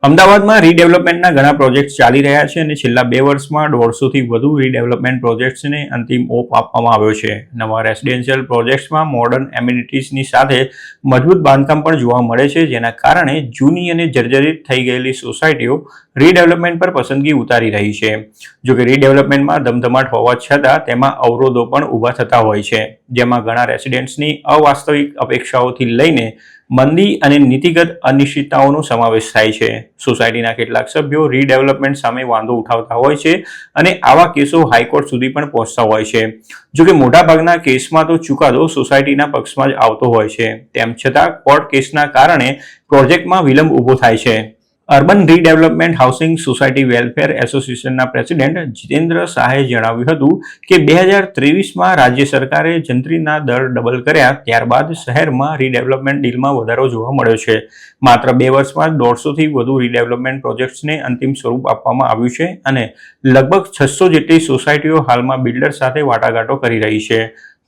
અમદાવાદમાં રીડેવલપમેન્ટના ઘણા પ્રોજેક્ટ ચાલી રહ્યા છે અને છેલ્લા 2 વર્ષમાં 150થી વધુ રીડેવલપમેન્ટ પ્રોજેક્ટ્સને અંતિમ ઓપ આપવામાં આવ્યો છે. નવા રેસિડેન્શિયલ પ્રોજેક્ટ્સમાં મોડર્ન એમિનિટીઝની સાથે મજબૂત બાંધકામ પણ જોવા મળે છે, જેના કારણે જૂની અને જર્જરિત થઈ ગયેલી સોસાયટીઓ રીડેવલપમેન્ટ પર પસંદગી ઉતારી રહી છે. જોકે રીડેવલપમેન્ટમાં ધમધમાટ હોવા છતાં તેમાં અવરોધો પણ ઊભા થતા હોય છે, જેમાં ઘણા રેસિડેન્ટ્સની અવાસ્તવિક અપેક્ષાઓથી લઈને મંદી અને નીતિગત અનિશ્ચિતતાઓનો સમાવેશ થાય છે. સોસાયટીના કેટલાક સભ્યો રીડેવલપમેન્ટ સામે વાંધો ઉઠાવતા હોય છે અને આવા કેસો હાઈકોર્ટ સુધી પણ પહોંચતા હોય છે. જોકે મોટાભાગના કેસમાં તો ચુકાદો સોસાયટીના પક્ષમાં જ આવતો હોય છે. તેમ છતાં કોર્ટ કેસના કારણે પ્રોજેક્ટમાં વિલંબ ઊભો થાય છે. Urban redevelopment housing society welfare એસોસિએશનના પ્રેસિડેન્ટ જીતેન્દ્ર શાહે જણાવ્યું હતું કે 2023માં રાજ્ય સરકારે જંત્રીના દર ડબલ કર્યા ત્યારબાદ શહેરમાં રીડેવલપમેન્ટ ડીલમાં વધારો જોવા મળ્યો છે. માત્ર 2 વર્ષમાં 150થી વધુ રીડેવલપમેન્ટ પ્રોજેક્ટ્સને અંતિમ સ્વરૂપ આપવામાં આવ્યું છે અને લગભગ 600 જેટલી સોસાયટીઓ હાલમાં બિલ્ડર સાથે વાટાઘાટો કરી રહી છે.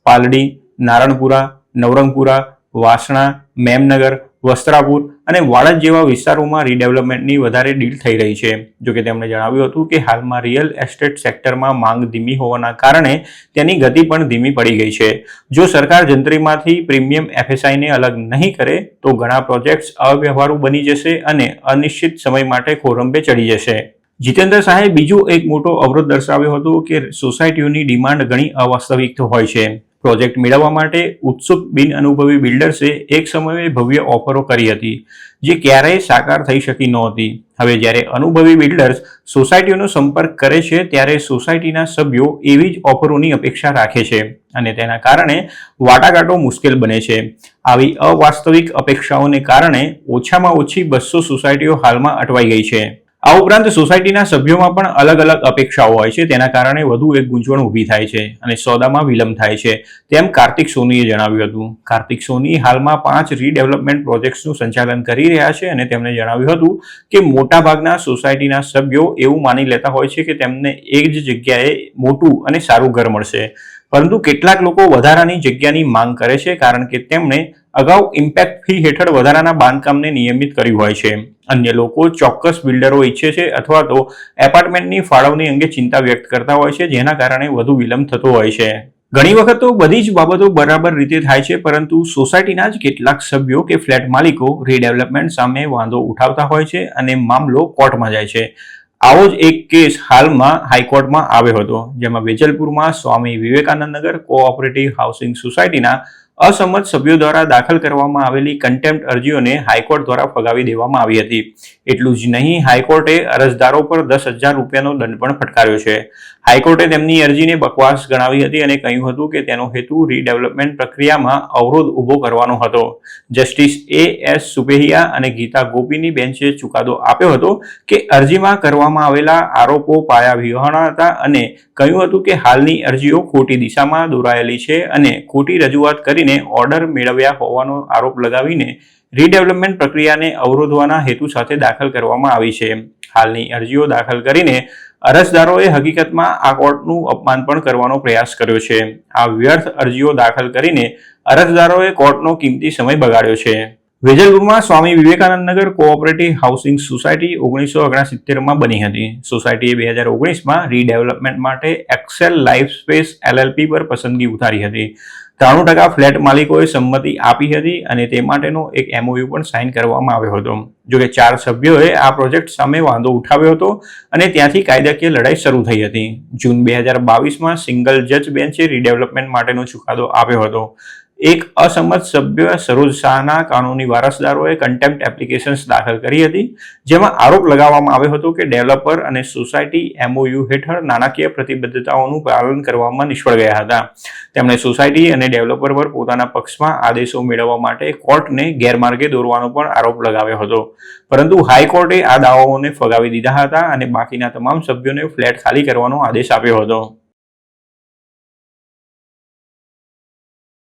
પાલડી, નારણપુરા, નવરંગપુરા, વાસણા, મેમનગર, વસ્ત્રાપુર અને વાડજ જેવા વિસ્તારોમાં રીડેવલપમેન્ટની વધારે ડીલ થઈ રહી છે. જોકે તેમણે જણાવ્યું હતું કે હાલમાં રિયલ એસ્ટેટ સેક્ટરમાં માંગ ધીમી હોવાના કારણે તેની ગતિ પણ ધીમી પડી ગઈ છે. જો સરકાર જંત્રીમાંથી પ્રીમિયમ એફએસઆઈને અલગ નહીં કરે તો ઘણા પ્રોજેક્ટ્સ અવ્યવહારુ બની જશે અને અનિશ્ચિત સમય માટે ખોરંભે ચડી જશે. જીતેન્દ્ર શાહે બીજો એક મોટો અવરોધ દર્શાવ્યો હતો કે સોસાયટીઓની ડિમાન્ડ ઘણી અવાસ્તવિક હોય છે. પ્રોજેક્ટ મેળવવા માટે ઉત્સુક બિનઅનુભવી બિલ્ડર્સે એક સમયે ભવ્ય ઓફરો કરી હતી, જે ક્યારેય સાકાર થઈ શકી નહોતી. હવે જ્યારે અનુભવી બિલ્ડર્સ સોસાયટીઓનો સંપર્ક કરે છે ત્યારે સોસાયટીના સભ્યો એવી જ ઓફરોની અપેક્ષા રાખે છે અને તેના કારણે વાટાઘાટો મુશ્કેલ બને છે. આવી અવાસ્તવિક અપેક્ષાઓને કારણે ઓછામાં ઓછી 200 સોસાયટીઓ હાલમાં અટવાઈ ગઈ છે. આ ઉપરાંત સોસાયટીના સભ્યોમાં પણ અલગ અલગ અપેક્ષાઓ હોય છે, તેના કારણે વધુ એક ગૂંચવણ ઊભી થાય છે અને સોદામાં વિલંબ થાય છે, તેમ કાર્તિક સોનીએ જણાવ્યું હતું. કાર્તિક સોની હાલમાં 5 રીડેવલપમેન્ટ પ્રોજેક્ટ્સનું સંચાલન કરી રહ્યા છે અને તેમણે જણાવ્યું હતું કે મોટાભાગના સોસાયટીના સભ્યો એવું માની લેતા હોય છે કે તેમને એક જ જગ્યાએ મોટું અને સારું ઘર મળશે, પરંતુ કેટલાક લોકો વધારાની જગ્યાની માંગ કરે છે કારણ કે તેમણે અગાઉ ઇમ્પેક્ટ ફી હેઠળ વધારાના બાંધકામને નિયમિત કર્યું હોય છે. અન્ય લોકો ચોક્કસ બિલ્ડરો ઈચ્છે છે અથવા તો એપાર્ટમેન્ટની ફાળવણી અંગે ચિંતા વ્યક્ત કરતા હોય છે, જેના કારણે વધુ વિલંબ થતો હોય છે. ઘણી વખત તો બધી જ બાબતો બરાબર રીતે થાય છે, પરંતુ સોસાયટીના જ કેટલાક સભ્યો કે ફ્લેટ માલિકો રીડેવલપમેન્ટ સામે વાંધો ઉઠાવતા હોય છે અને મામલો કોર્ટમાં જાય છે. આવો જ એક કેસ હાલમાં હાઈકોર્ટમાં આવ્યો હતો, જેમાં વેજલપુરમાં સ્વામી વિવેકાનંદ નગર કોઓપરેટિવ હાઉસિંગ સોસાયટીના અસંમત સભ્યો દ્વારા દાખલ કરવામાં આવેલી કન્ટેમ્પ્ટ અરજીઓને હાઈકોર્ટ દ્વારા ફગાવી દેવામાં આવી હતી. એટલું જ નહીં, હાઈકોર્ટે અરજદારો પર 10,000 રૂપિયાનો દંડ પણ ફટકાર્યો છે. હાઈકોર્ટે તેમની અરજીને બકવાસ ગણાવી હતી અને કહ્યું હતું કે તેનો હેતુ રીડેવલપમેન્ટ પ્રક્રિયામાં અવરોધ ઊભો કરવાનો હતો. Justice A.S. સુપેહિયા અને ગીતા ગોપીની બેન્ચે ચુકાદો આપ્યો હતો કે અરજીમાં કરવામાં આવેલા આરોપો પાયાવિહોણા હતા અને કહ્યું હતું કે હાલની અરજીઓ ખોટી દિશામાં દોરાયેલી છે અને ખોટી રજૂઆત કરીને ઓર્ડર મેળવ્યા હોવાનો આરોપ લગાવીને રીડેવલપમેન્ટ પ્રક્રિયાને અવરોધવાના હેતુ સાથે દાખલ કરવામાં આવી છે. હાલની અરજીઓ દાખલ કરીને અરજદારોએ હકીકતમાં આ કોર્ટનું અપમાન પણ કરવાનો પ્રયાસ કર્યો છે. આ વ્યર્થ અરજીઓ દાખલ કરીને અરજદારોએ કોર્ટનો કિંમતી સમય બગાડ્યો છે. વેજલપુરમાં સ્વામી વિવેકાનંદ નગર કોઓપરેટિવ હાઉસિંગ સોસાયટી 1969માં બની હતી. સોસાયટીએ 2019માં રીડેવલપમેન્ટ માટે એક્સેલ લાઈફ સ્પેસ LLP પર પસંદગી ઉતારી હતી. 93% ફ્લેટ માલિકોએ સંમતિ આપી હતી અને તે માટેનો એક MOU પણ સાઇન કરવામાં આવ્યો હતો. જોકે 4 સભ્યોએ આ પ્રોજેક્ટ સામે વાંધો ઉઠાવ્યો હતો અને ત્યાંથી કાયદાકીય લડાઈ શરૂ થઈ હતી. જૂન 2022માં સિંગલ જજ બેન્ચે રીડેવલપમેન્ટ માટેનો ચુકાદો આપ્યો હતો. એક અસંમત સભ્ય સરોજ શાહના કાનૂની વારસદારોએ કન્ટેમ્પ્ટ એપ્લિકેશન્સ દાખલ કરી હતી, જેમાં આરોપ લગાવવામાં આવ્યો હતો કે ડેવલપર અને સોસાયટી MOU હેઠળ નાણાકીય પ્રતિબદ્ધતાઓનું પાલન કરવામાં નિષ્ફળ ગયા હતા. તેમણે સોસાયટી અને ડેવલપર પર પોતાના પક્ષમાં આદેશો મેળવવા માટે કોર્ટને ગેરમાર્ગે દોરવાનો પણ આરોપ લગાવ્યો હતો, પરંતુ હાઈકોર્ટે આ દાવાઓને ફગાવી દીધા હતા અને બાકીના તમામ સભ્યોને ફ્લેટ ખાલી કરવાનો આદેશ આપ્યો હતો.